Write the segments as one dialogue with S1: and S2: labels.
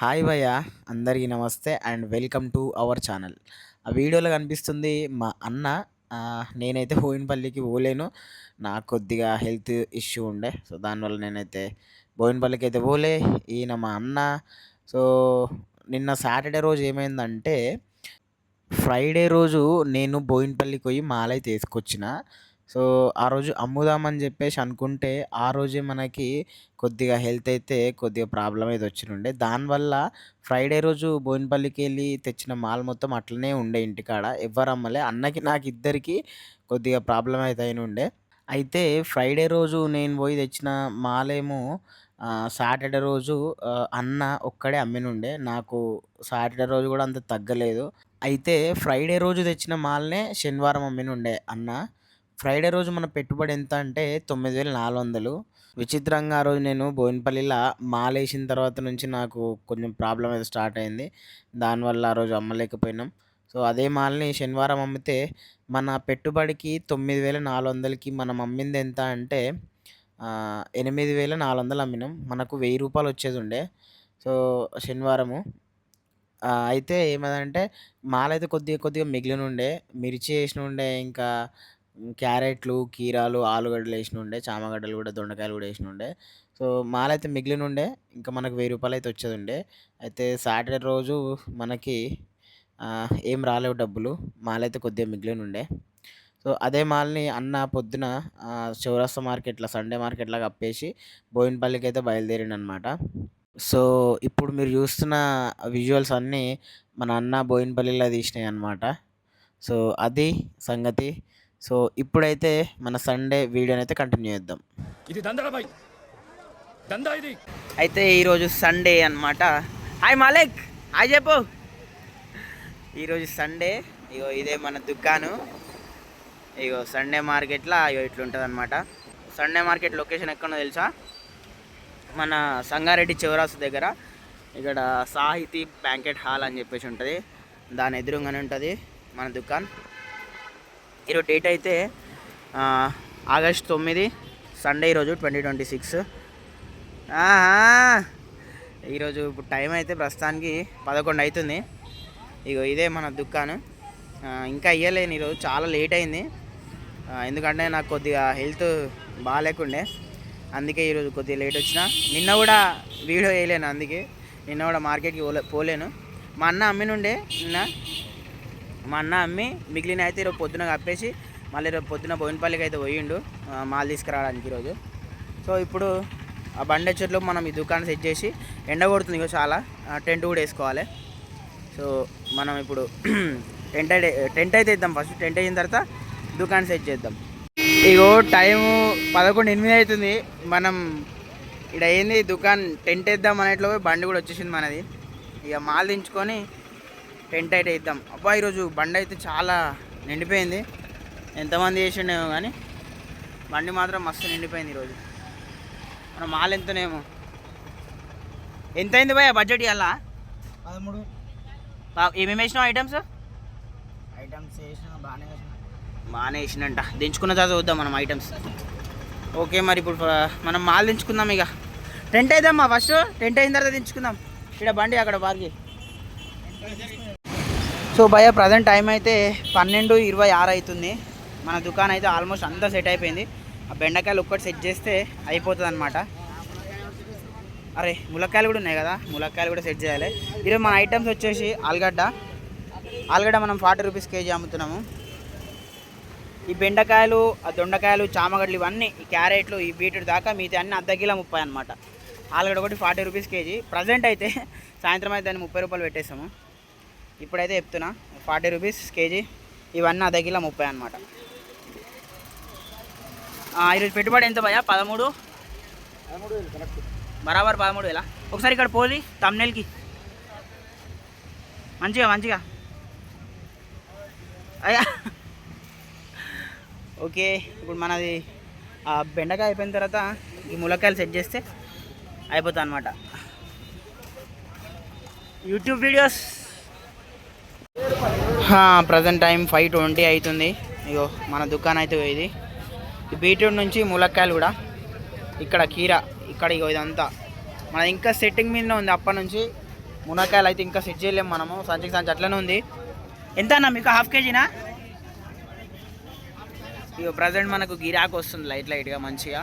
S1: Hi భయ్య, అందరికీ నమస్తే and welcome to our channel. ఆ వీడియోలో కనిపిస్తుంది మా అన్న. నేనైతే బోయినపల్లికి పోలేను. నాకు కొద్దిగా హెల్త్ ఇష్యూ ఉండే. సో దానివల్ల నేనైతే బోయినపల్లికి అయితే పోలే. ఈయన మా అన్న. సో నిన్న సాటర్డే రోజు ఏమైందంటే, ఫ్రైడే రోజు నేను బోయినపల్లికి పోయి మాలైతే ఏసుకొచ్చిన. సో, ఆ రోజు అమ్ముదామని జెప్పేసి అనుకుంటే, ఆ రోజే మనకి కొద్దిగా హెల్త్ అయితే కొద్దిగా ప్రాబ్లమ్ అయితే వచ్చినుండే. దానివల్ల ఫ్రైడే రోజు బోయినపల్లికెళ్ళి తెచ్చిన మాల్ మొత్తం అట్లనే ఉండే ఇంటికాడ. ఎవ్వరు అమ్మలే. అన్నకి, నాకు ఇద్దరికీ కొద్దిగా ప్రాబ్లమ్ అయితే అయినుండే. అయితే ఫ్రైడే రోజు నేను పోయి తెచ్చిన మాలేమో సాటర్డే రోజు అన్న ఒక్కడే అమ్మినుండే. నాకు సాటర్డే రోజు గూడా అంత తగ్గలేదు. అయితే ఫ్రైడే రోజు తెచ్చిన మాల్‌నే శనివారం అమ్మినుండే అన్న. ఫ్రైడే రోజు మన పెట్టుబడి ఎంత అంటే 9,400. విచిత్రంగా ఆ రోజు నేను బోయినపల్లిలో మాలేసిన తర్వాత నుంచి నాకు కొంచెం ప్రాబ్లమ్ అయితే స్టార్ట్ అయింది. దానివల్ల ఆ రోజు అమ్మలేకపోయినాం. సో, అదే మాల్‌ని శనివారం అమ్మితే మన పెట్టుబడికి 9,400కి మనం అమ్మింది ఎంత అంటే 8,400 అమ్మినాం. మనకు రూ. 1000 వచ్చేదుండే. సో, శనివారము. అయితే ఏమైందంటే మాలైతే కొద్దిగా కొద్దిగా మిగిలినుండే. మిర్చి ఏసినుండే, ఇంకా క్యారెట్లు, కీరాలు, ఆలుగడ్డలు ఏసినుండే, చామగడ్డలు గూడా, దొండకాయలు గూడా ఏసినుండే. సో, మాలైతే మిగిలినుండే. ఇంకా మనకు రూ. 1000 అయితే వచ్చేదుండే. అయితే సాటర్డే రోజు మనకి ఏం రాలేవు డబ్బులు. మాలైతే కొద్దిగా మిగిలినుండే. సో, అదే మాల్‌ని అన్న పొద్దున చౌరస్తా మార్కెట్‌లో, సండే మార్కెట్‌లాగా అప్పేసి బోయినపల్లికైతే బయలుదేరిండనమాట. సో, ఇప్పుడు మీరు జూస్తున్న విజువల్స్ అన్నీ మా నాన్న బోయినపల్లిలో తీసినయనమాట. సో, అది సంగతి. సో, ఇప్పుడైతే మన సండే వీడియోనైతే కంటిన్యూ చేద్దాం.
S2: ఇది దండల బై దందా ఇది.
S1: అయితే ఈరోజు సండే అనమాట. హాయ్ మాలిక్, హాయ్ చెప్పు. ఈరోజు సండే. ఇగో ఇదే మన దుకాణం. ఇగో సండే మార్కెట్లో ఇగో ఇట్లుంటుందన్నమాట. సండే మార్కెట్ లొకేషన్ ఎక్కడో తెలుసా? మన సంగారెడ్డి చౌరాస్తా దగ్గర. ఇక్కడ సాహితీ బ్యాంకెట్ హాల్ అని చెప్పేసి ఉంటుంది. దాని ఎదురుగానే ఉంటుంది మన దుకాణం. ఈరోజు డేట్ అయితే ఆగస్ట్ 9 సండే, ఈరోజు 2026. ఈరోజు ఇప్పుడు టైం అయితే ప్రస్తుతానికి 11 అవుతుంది. ఇగో ఇదే మన దుకాణం. ఇంకా ఇయ్యలేను ఈరోజు, చాలా లేట్ అయింది. ఎందుకంటే నాకు కొద్దిగా హెల్త్ బాగాలేకుండే, అందుకే ఈరోజు కొద్దిగా లేట్ వచ్చిన. నిన్న కూడా వీడియో వేయలేను, అందుకే నిన్న కూడా మార్కెట్కి పోలేను. మా అన్న అమ్మినుండే నిన్న. మా అన్న అమ్మి మిగిలిన అయితే ఈరోజు పొద్దున కప్పేసి మళ్ళీ రేపు పొద్దున బోయినపల్లికి అయితే పోయిండు మాల్ తీసుకురావడానికి ఈరోజు. సో ఇప్పుడు ఆ బండి చెట్లు మనం ఈ దుకాణం సెట్ చేసి, ఎండ కొడుతుంది ఇక చాలా, టెంట్ కూడా వేసుకోవాలి. సో మనం ఇప్పుడు టెంట్ అయితే ఇద్దాం. ఫస్ట్ టెంట్ అయిన తర్వాత దుకాణం సెట్ చేద్దాం. ఇగో టైము 11:08 అవుతుంది. మనం ఇక్కడ ఏంది దుకాణం టెంట్ వేద్దాం అనేట్లో బండి కూడా వచ్చేసింది మనది. ఇక మాల్ దించుకొని టెంట్ అయితే ఇద్దాం. అబ్బా ఈరోజు బండి అయితే చాలా నిండిపోయింది. ఎంతమంది చేసిండేమో కానీ బండి మాత్రం మస్తు నిండిపోయింది ఈరోజు. మన మాల్ ఎంతనేమో. ఎంత అయింది భయ్యా బడ్జెట్ ఇవ్వాలా?
S3: 13.
S1: ఏమేమి వేసినావు ఐటమ్స్
S3: వేసిన
S1: బాగానే వేసినంట. దించుకున్న తర్వాత చూద్దాం మనం ఐటమ్స్. ఓకే, మరి ఇప్పుడు మనం మాల్ దించుకుందాం. ఇక టెంట్ వేద్దామా ఫస్ట్. టెంట్ అయిన తర్వాత దించుకుందాం. ఇక్కడ బండి అక్కడ పార్కి. సో భయ్య ప్రజెంట్ టైం అయితే 12:26 అవుతుంది. మన దుకాణం అయితే ఆల్మోస్ట్ అంతా సెట్ అయిపోయింది. ఆ బెండకాయలు ఒక్కటి సెట్ చేస్తే అయిపోతుంది అనమాట. అరే ములక్కాయలు కూడా ఉన్నాయి కదా, ములక్కాయలు కూడా సెట్ చేయాలి. ఈరోజు మన ఐటమ్స్ వచ్చేసి ఆలుగడ్డ మనం 40 రూపీస్ కేజీ అమ్ముతున్నాము. ఈ బెండకాయలు, ఆ దొండకాయలు, చామగడ్డలు, ఇవన్నీ, ఈ క్యారెట్లు, ఈ బీట్రూట్ దాకా మిగతా అన్నీ అర్ధ కిలో 30 అనమాట. ఆలుగడ్డ ఒకటి 40 రూపీస్ కేజీ. ప్రజెంట్ అయితే సాయంత్రం అయితే దాన్ని 30 రూపాయలు పెట్టేస్తాము. ఇప్పుడైతే చెప్తున్నా 40 రూపీస్ కేజీ. ఇవన్నీ అర్ధ కిలో 30 అనమాట. ఈరోజు పెట్టుబడి ఎంత భయ్యా? 13
S3: కరెక్ట్.
S1: బరాబర్ 13,000. ఒకసారి ఇక్కడ పోలి తమ్నెల్కి మంచిగా అయ్యా. ఓకే, ఇప్పుడు మనది ఆ బెండకాయ అయిపోయిన తర్వాత ఈ ములక్కాయలు సెట్ చేస్తే అయిపోతుంది అనమాట. YouTube videos. ప్రజెంట్ టైం 5:20 అవుతుంది. ఇగో మన దుకాణం అయితే ఇది. ఈ బీట్రూట్ నుంచి ములక్కాయలు కూడా, ఇక్కడ కీరా, ఇక్కడ ఇగో ఇదంతా మనది ఇంకా సెట్టింగ్ మీదనే ఉంది. అప్పటి నుంచి మునక్కాయలు అయితే ఇంకా సెట్ చేయలేము మనము, సంచికి సంచి అట్లనే ఉంది. ఎంత అన్న మీకు హాఫ్ కేజీనా? ఇక ప్రజెంట్ మనకు గిరాకు వస్తుంది లైట్గా మంచిగా.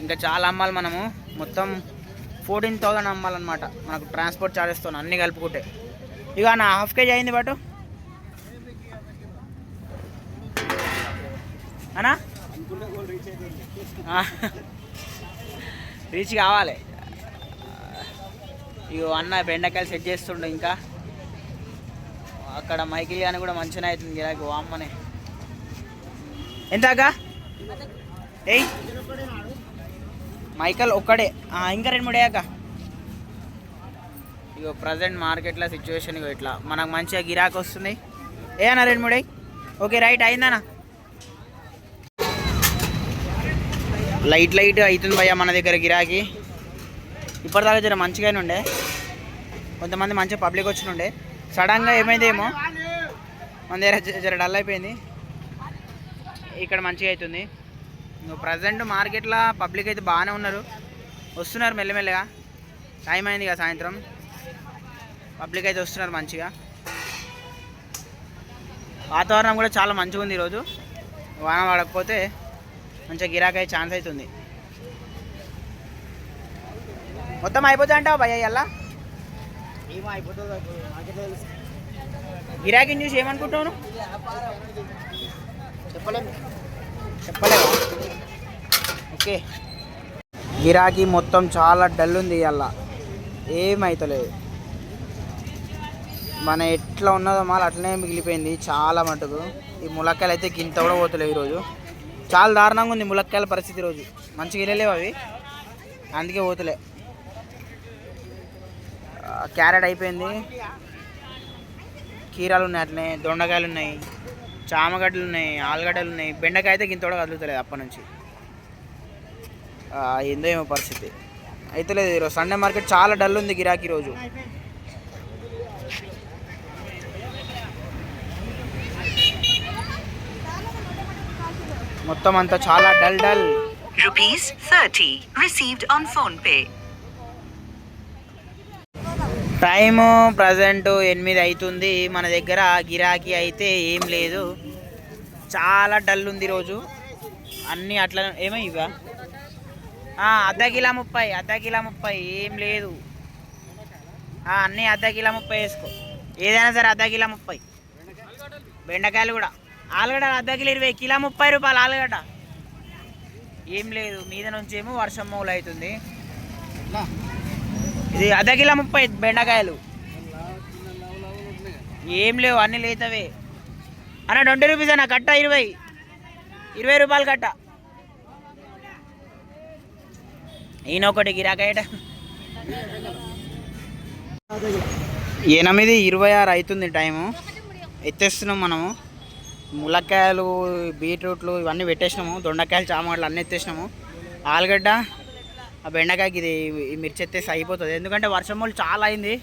S1: ఇంకా చాలా అమ్మాలి మనము, మొత్తం 14,000 అమ్మాలన్నమాట మనకు ట్రాన్స్పోర్ట్ ఛార్జెస్తో అన్నీ కలుపుకుంటే. ఇక నా హాఫ్ కేజీ అయింది బట్ అన్నా రీచ్ కావాలి. ఇగో అన్న బెండకాయలు సెట్ చేస్తుండే. ఇంకా అక్కడ మైకిల్ కానీ కూడా మంచిగా అవుతుంది గిరాకి. వామ్మనే ఎంతగా ఏయ్ మైకల్ ఒక్కడే, ఇంకా 2-3 అయ్యాక. ఇగో ప్రజెంట్ మార్కెట్లో సిచ్యువేషన్ ఇగో ఇట్లా మనకు మంచిగా గిరాకీ వస్తుంది. ఏ అన్న 2-3 ఓకే రైట్ అయిందన్న. లైట్ అవుతుంది భయ్య మన దగ్గర గిరాకీ. ఇప్పటిదాకా జర మంచిగానే ఉండే, కొంతమంది మంచిగా పబ్లిక్ వచ్చినుండే. సడన్గా ఏమైందేమో మన దగ్గర జర డల్ అయిపోయింది. ఇక్కడ మంచిగా అవుతుంది. ప్రజెంట్ మార్కెట్లో పబ్లిక్ అయితే బాగానే ఉన్నారు, వస్తున్నారు మెల్లమెల్లగా. టైం అయింది కదా సాయంత్రం, పబ్లిక్ అయితే వస్తున్నారు మంచిగా. వాతావరణం కూడా చాలా మంచిగా ఉంది ఈరోజు. వాన పడకపోతే మంచిగా గిరాకీ అయ్యే ఛాన్స్ అవుతుంది. మొత్తం అయిపోతుంది అంటావు భయ్య ఇలా?
S3: ఏమో అయిపోతుంది
S1: గిరాకీని చూసి ఏమనుకుంటావు?
S3: చెప్పలేము.
S1: చెప్పలేవా? ఓకే, గిరాకీ మొత్తం చాలా డల్ ఉంది ఇవాళ, ఏమవుతలేదు. మన ఎట్లా ఉన్నదో మాల్ అట్లనే మిగిలిపోయింది చాలా మటుకు. ఈ ములక్కాయలు అయితే గింత కూడా పోతలేవు ఈరోజు. చాలా దారుణంగా ఉంది ములక్కాయల పరిస్థితి ఈరోజు. మంచిగా వెళ్ళలేవు అవి, అందుకే పోతలే. క్యారెట్ అయిపోయింది, కీరాలు ఉన్నాయి, అట్లనే దొండకాయలు ఉన్నాయి, చామగడ్డలు ఉన్నాయి, ఆలుగడ్డలు ఉన్నాయి. బెండకాయ అయితే గింత కూడా కదులుతలేదు అప్పటి నుంచి. ఏందో ఏమో పరిస్థితి అయితే లేదు ఈరోజు. సండే మార్కెట్ చాలా డల్ ఉంది గిరాకీ ఈరోజు. మొత్తం అంతా చాలా dull.
S4: ₹30 received on PhonePe.
S1: Time present 8 అవుతుంది. మన దగ్గర గిరాకీ అయితే ఏం లేదు, చాలా డల్ ఉంది ఈరోజు. అన్నీ అట్లా ఏమో ఇవా అర్ధ కిలో 30 ఏం లేదు. అన్నీ అర్ధ కిలో 30 వేసుకో, ఏదైనా సరే అర్ధ కిలో 30. బెండకాయలు కూడా, ఆలుగడ్డ అర్ధ కిలో 20, కిలో 30 రూపాయలు ఆలుగడ్డ. ఏం లేదు, మీద నుంచి ఏమో వర్షం మూలు అవుతుంది. ఇది అర్ధ కిలో 30 బెండకాయలు. ఏం లేవు, అన్నీ లేతవే అన్న. 20 రూపీస్ అన్న కట్ట, 20 రూపాయలు కట్ట. ఈయన ఒకటి గిరాకయ్యట. 8:26 అవుతుంది టైము. ఎత్తేస్తున్నాం మనము. ములక్కాయలు, బీట్రూట్లు ఇవన్నీ పెట్టేసినాము. దొండకాయలు, చామగడ్డలు అన్నీ ఎత్తేసినాము. ఆలుగడ్డ, ఆ బెండకాయకి ఇది మిర్చి ఎత్తేసి అయిపోతుంది. ఎందుకంటే వర్షం మూలు చాలా అయింది.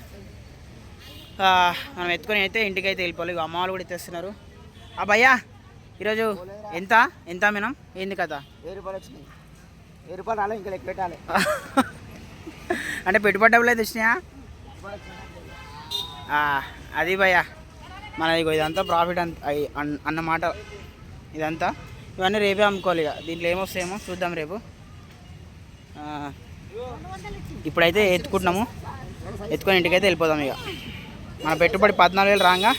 S1: మనం ఎత్తుకొని అయితే ఇంటికి అయితే వెళ్ళిపోవాలి. అమ్మ వాళ్ళు కూడా ఎత్తేస్తున్నారు. భయ్యా ఈరోజు ఎంత మినం ఏంది కదా?
S3: 1000 రూపాయలు వచ్చినాయి. 1000 రూపాయలు రాలే, ఇంకా లెక్క పెట్టాలి.
S1: అంటే పెట్టుబడి డబ్బులు అయితే వచ్చినాయా? అది భయ్యా మన ఇదంతా ప్రాఫిట్ అన్నమాట. ఇదంతా ఇవన్నీ రేపే అమ్ముకోవాలి. ఇక దీంట్లో ఏమొస్తాయేమో చూద్దాం రేపు. ఇప్పుడైతే ఎత్తుకుంటున్నాము, ఎత్తుకొని ఇంటికైతే వెళ్ళిపోదాం. ఇక మన పెట్టుబడి 14,000 రాగా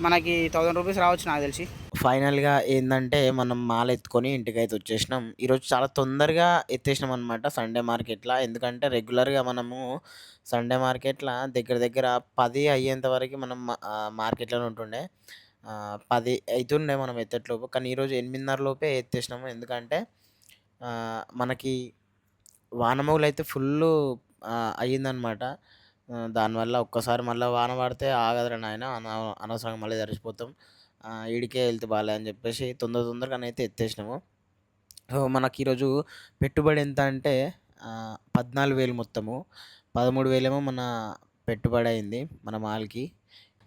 S1: మనకి 1000 రూపీస్ రావచ్చు నాకు తెలిసి. ఫైనల్గా ఏంటంటే మనం మాల ఎత్తుకొని ఇంటికైతే వచ్చేసినాం. ఈరోజు చాలా తొందరగా ఎత్తేసినాం అనమాట సండే మార్కెట్లో. ఎందుకంటే రెగ్యులర్గా మనము సండే మార్కెట్లో దగ్గర 10 అయ్యేంత వరకు మనం మార్కెట్లోనే ఉంటుండే. 10 అవుతుండే మనం ఎత్తేట్లోపు, కానీ ఈరోజు 8:30 లోపే ఎత్తేసినాము. ఎందుకంటే మనకి వానమూలు అయితే ఫుల్లు అయ్యిందనమాట. దానివల్ల ఒక్కసారి మళ్ళీ వాన పడితే ఆగదురా నాయన, అనవసరంగా మళ్ళీ తడిసిపోతాం, ఈడికే వెళ్తే బాలే అని చెప్పేసి తొందరగానైతే ఎత్తేసినాము. సో మనకి ఈరోజు పెట్టుబడి ఎంత అంటే 14,000 మొత్తము. 13,000 ఏమో మన పెట్టుబడి అయింది మన మాల్కి.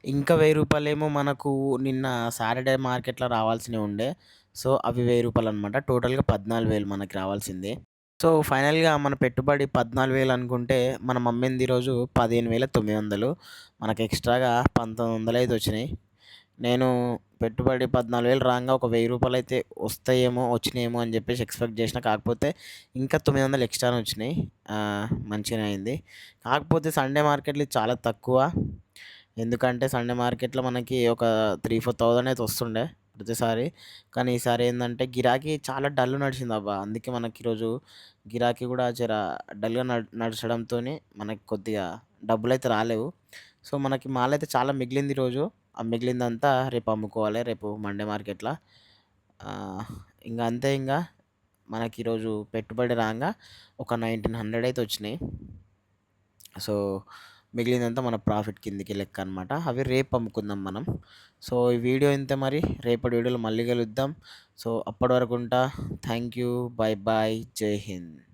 S1: ఇంకా 1,000 రూపాయలేమో మనకు నిన్న సాటర్డే మార్కెట్లో రావాల్సినవి ఉండే. సో అవి 1,000 రూపాయలు అనమాట. టోటల్గా 14,000 మనకి రావాల్సిందే. సో, ఫైనల్‌గా మన పెట్టుబడి 14,000 అనుకుంటే, మనం అమ్మింది ఈరోజు 15,900 మనకు ఎక్స్‌ట్రాగా 1,900 అయితే వచ్చినాయి. నేను పెట్టుబడి 14,000 రాంగా ఒక రూ. 1,000 అయితే వస్తాయేమో, వచ్చినాయేమో అని చెప్పేసి ఎక్స్‌పెక్ట్ చేసినా. కాకపోతే ఇంకా 900 ఎక్స్‌ట్రానే వచ్చినాయి. మంచిగానే అయింది. కాకపోతే సండే మార్కెట్‌లో ఇది చాలా తక్కువ. ఎందుకంటే సండే మార్కెట్‌లో మనకి ఒక 3, 4,000 అయితే వస్తుండే ప్రతిసారి. కానీ ఈసారి ఏందంటే గిరాకీ చాలా డల్ నడిచిందబ్బా! అందుకే మనకి ఈరోజు గిరాకీ కూడా జర డల్‌గా నడచడంతోని మనకి కొద్దిగా డబ్బులైతే రాలేవు. సో, మనకి మాల్ అయితే చాలా మిగిలింది ఈరోజు. ఆ మిగిలిందంతా రేపు అమ్ముకోవాలి. రేపు మండే మార్కెట్‌ల. ఆహ్, ఇంగ అంతే ఇంగ. మనకి ఈరోజు పెట్టుబడి రాంగా ఒక 1,900 అయితే వచ్చినాయి. సో, మిగిలిందంతా మన ప్రాఫిట్ కిందకి లెక్క అనమాట. అవి రేపు అమ్ముకుందాం మనం. సో, ఈ వీడియో ఇంతే మరి. రేపటి వీడియోలో మళ్ళీ కలుద్దాం. సో, అప్పటి వరకు ఉంటా. Thank you. బై. జై హింద్.